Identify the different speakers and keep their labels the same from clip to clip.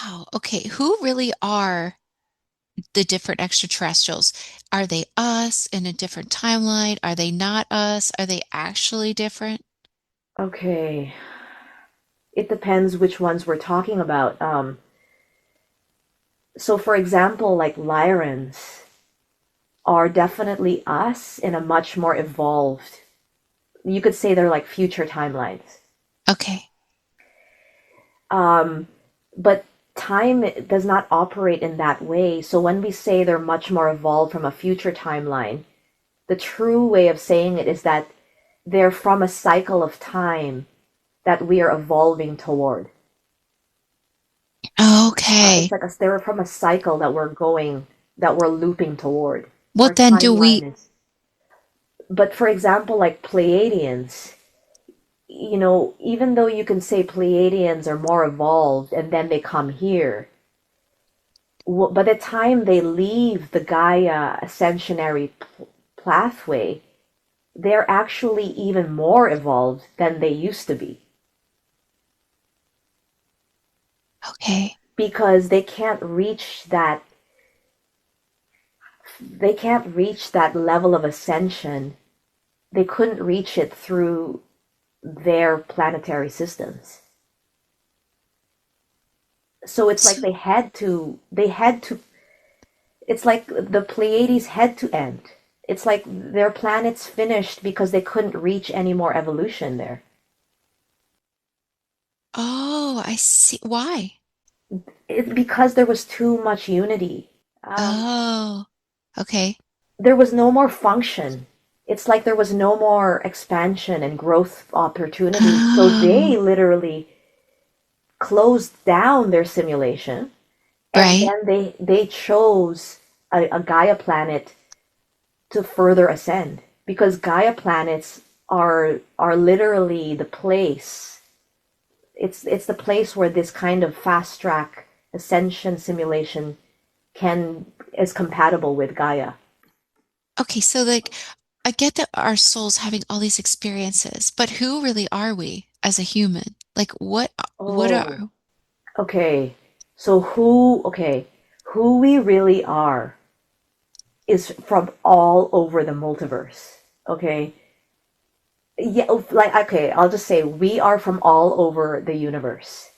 Speaker 1: Wow. Okay. Who really are the different extraterrestrials? Are they us in a different timeline? Are they not us? Are they actually different?
Speaker 2: Okay, it depends which ones we're talking about. So for example, like Lyrians are definitely us in a much more evolved. You could say they're like future timelines.
Speaker 1: Okay.
Speaker 2: Um, but time does not operate in that way. So when we say they're much more evolved from a future timeline, the true way of saying it is that they're from a cycle of time that we are evolving toward. It's
Speaker 1: Okay.
Speaker 2: like they're from a cycle that we're looping toward.
Speaker 1: What
Speaker 2: Our
Speaker 1: then do
Speaker 2: timeline
Speaker 1: we?
Speaker 2: is, but for example, like Pleiadians, even though you can say Pleiadians are more evolved and then they come here, by the time they leave the Gaia ascensionary pathway, they're actually even more evolved than they used to be
Speaker 1: Okay.
Speaker 2: because they can't reach that level of ascension. They couldn't reach it through their planetary systems. So it's like
Speaker 1: So,
Speaker 2: they had to it's like the Pleiades had to end. It's like their planets finished because they couldn't reach any more evolution there.
Speaker 1: oh, I see. Why?
Speaker 2: Because there was too much unity.
Speaker 1: Oh, okay.
Speaker 2: There was no more function. It's like there was no more expansion and growth opportunities. So
Speaker 1: Oh,
Speaker 2: they literally closed down their simulation, and
Speaker 1: right.
Speaker 2: then they chose a Gaia planet to further ascend because Gaia planets are literally the place. It's the place where this kind of fast track ascension simulation can is compatible with Gaia.
Speaker 1: Okay, so like I get that our souls having all these experiences, but who really are we as a human? Like what
Speaker 2: Oh,
Speaker 1: are
Speaker 2: okay. So who we really are is from all over the multiverse. Okay? Yeah, like okay, I'll just say we are from all over the universe.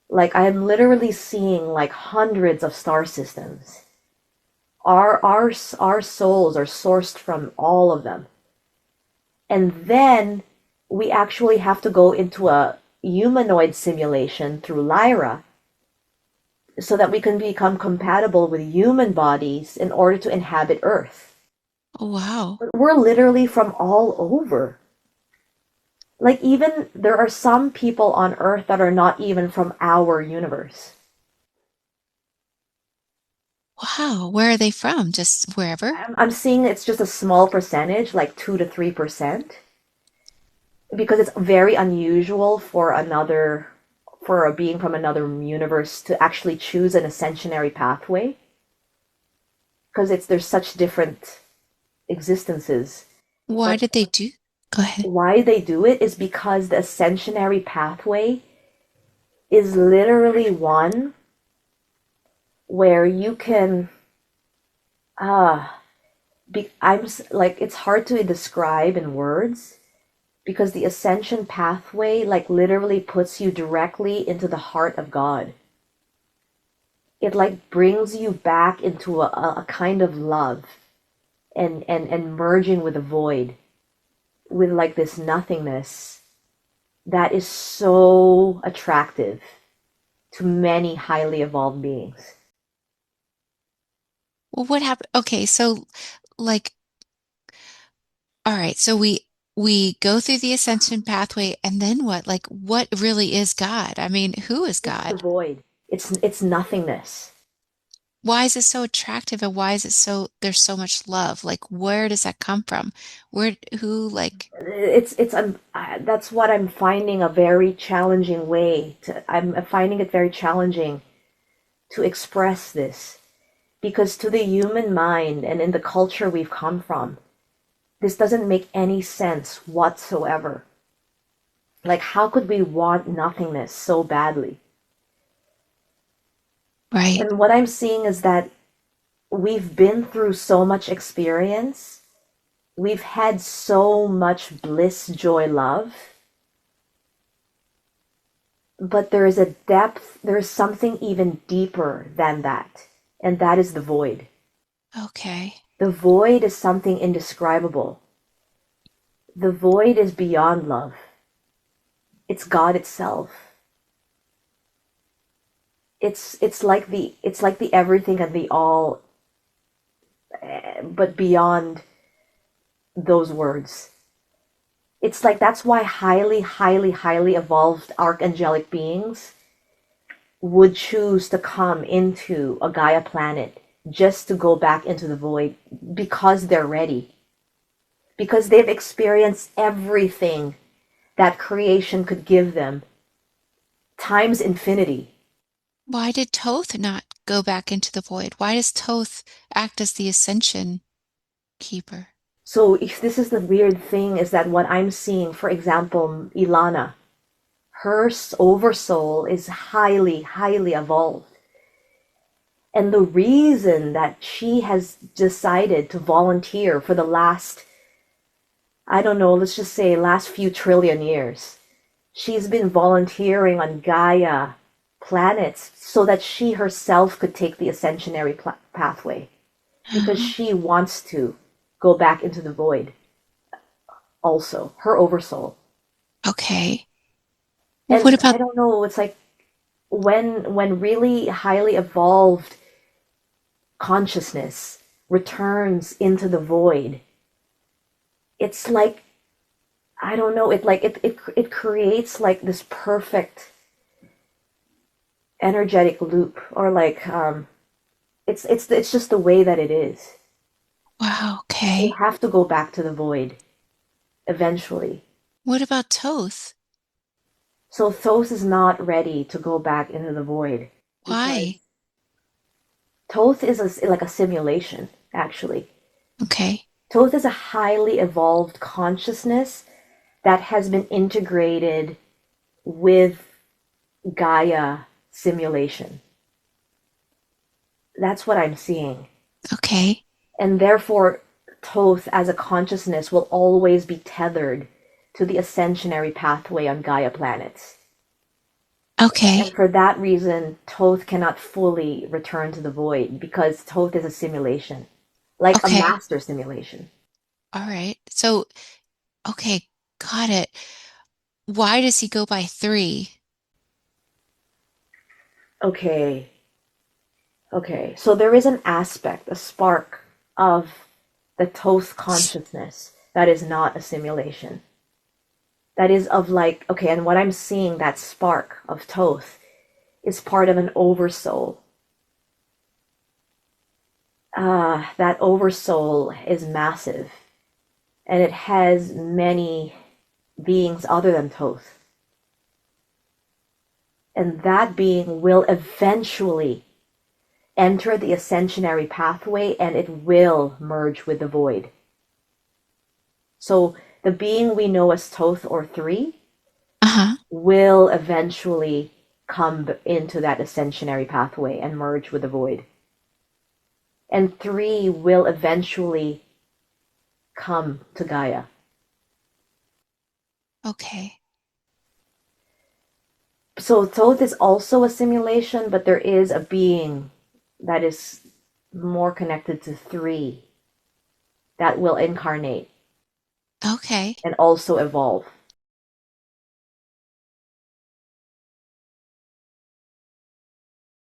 Speaker 2: Like I'm literally seeing like hundreds of star systems. Our souls are sourced from all of them. And then we actually have to go into a humanoid simulation through Lyra so that we can become compatible with human bodies in order to inhabit Earth.
Speaker 1: oh wow.
Speaker 2: But we're literally from all over. Like, even there are some people on Earth that are not even from our universe.
Speaker 1: Wow, where are they from? Just wherever?
Speaker 2: I'm seeing it's just a small percentage, like 2 to 3%, because it's very unusual for a being from another universe to actually choose an ascensionary pathway, because it's there's such different existences.
Speaker 1: Why
Speaker 2: But
Speaker 1: did they do? Go ahead.
Speaker 2: why they do it is because the ascensionary pathway is literally one where you can ah like it's hard to describe in words because the ascension pathway like literally puts you directly into the heart of God. It like brings you back into a kind of love and merging with the void with like this nothingness that is so attractive to many highly evolved beings.
Speaker 1: Well, what happened? Okay, so like all right, so we go through the ascension pathway and then what? Like what really is God? I mean, who is
Speaker 2: It's the
Speaker 1: God?
Speaker 2: void. It's nothingness.
Speaker 1: Why is it so attractive and why is it so there's so much love? Like where does that come from? Where who like
Speaker 2: That's what I'm finding a very challenging way to. I'm finding it very challenging to express this because to the human mind and in the culture we've come from, this doesn't make any sense whatsoever. Like, how could we want nothingness so badly?
Speaker 1: Right.
Speaker 2: And what I'm seeing is that we've been through so much experience. We've had so much bliss, joy, love. But there is a depth, there is something even deeper than that. And that is the void.
Speaker 1: Okay.
Speaker 2: The void is something indescribable. The void is beyond love. It's God itself. It's like the everything and the all, but beyond those words. It's like that's why highly, highly, highly evolved archangelic beings would choose to come into a Gaia planet just to go back into the void because they're ready. Because they've experienced everything that creation could give them times infinity.
Speaker 1: Why did Toth not go back into the void? Why does Toth act as the Ascension keeper?
Speaker 2: So if this is the weird thing is that what I'm seeing, for example, Ilana, her oversoul is highly, highly evolved. And the reason that she has decided to volunteer for the last, I don't know, let's just say last few trillion years, she's been volunteering on Gaia planets so that she herself could take the ascensionary pathway because
Speaker 1: Uh,
Speaker 2: she wants to go back into the void also, her oversoul.
Speaker 1: okay. Well, what
Speaker 2: And
Speaker 1: about,
Speaker 2: I don't know, it's like when really highly evolved consciousness returns into the void, it's like I don't know, it creates like this perfect energetic loop or like it's just the way that it is.
Speaker 1: wow,
Speaker 2: They
Speaker 1: okay.
Speaker 2: have to go back to the void eventually.
Speaker 1: What about Toth?
Speaker 2: So Thoth is not ready to go back into the void because
Speaker 1: Why?
Speaker 2: Thoth is like a simulation, actually.
Speaker 1: Okay.
Speaker 2: Thoth is a highly evolved consciousness that has been integrated with Gaia simulation. That's what I'm seeing.
Speaker 1: Okay.
Speaker 2: And therefore, Thoth as a consciousness will always be tethered to the ascensionary pathway on Gaia planets. And
Speaker 1: Okay.
Speaker 2: for that reason, Toth cannot fully return to the void because Toth is a simulation, like a
Speaker 1: Okay.
Speaker 2: master simulation.
Speaker 1: All right. So, okay, got it. Why does he go by three?
Speaker 2: Okay, okay. So there is an aspect, a spark of the Toth consciousness that is not a simulation. That is of like, okay, and what I'm seeing, that spark of Toth, is part of an oversoul. That oversoul is massive, and it has many beings other than Toth. And that being will eventually enter the ascensionary pathway and it will merge with the void. So the being we know as Toth or three
Speaker 1: Uh-huh.
Speaker 2: will eventually come into that ascensionary pathway and merge with the void. And three will eventually come to Gaia.
Speaker 1: Okay.
Speaker 2: So Thoth is also a simulation, but there is a being that is more connected to three that will incarnate
Speaker 1: Okay.
Speaker 2: and also evolve.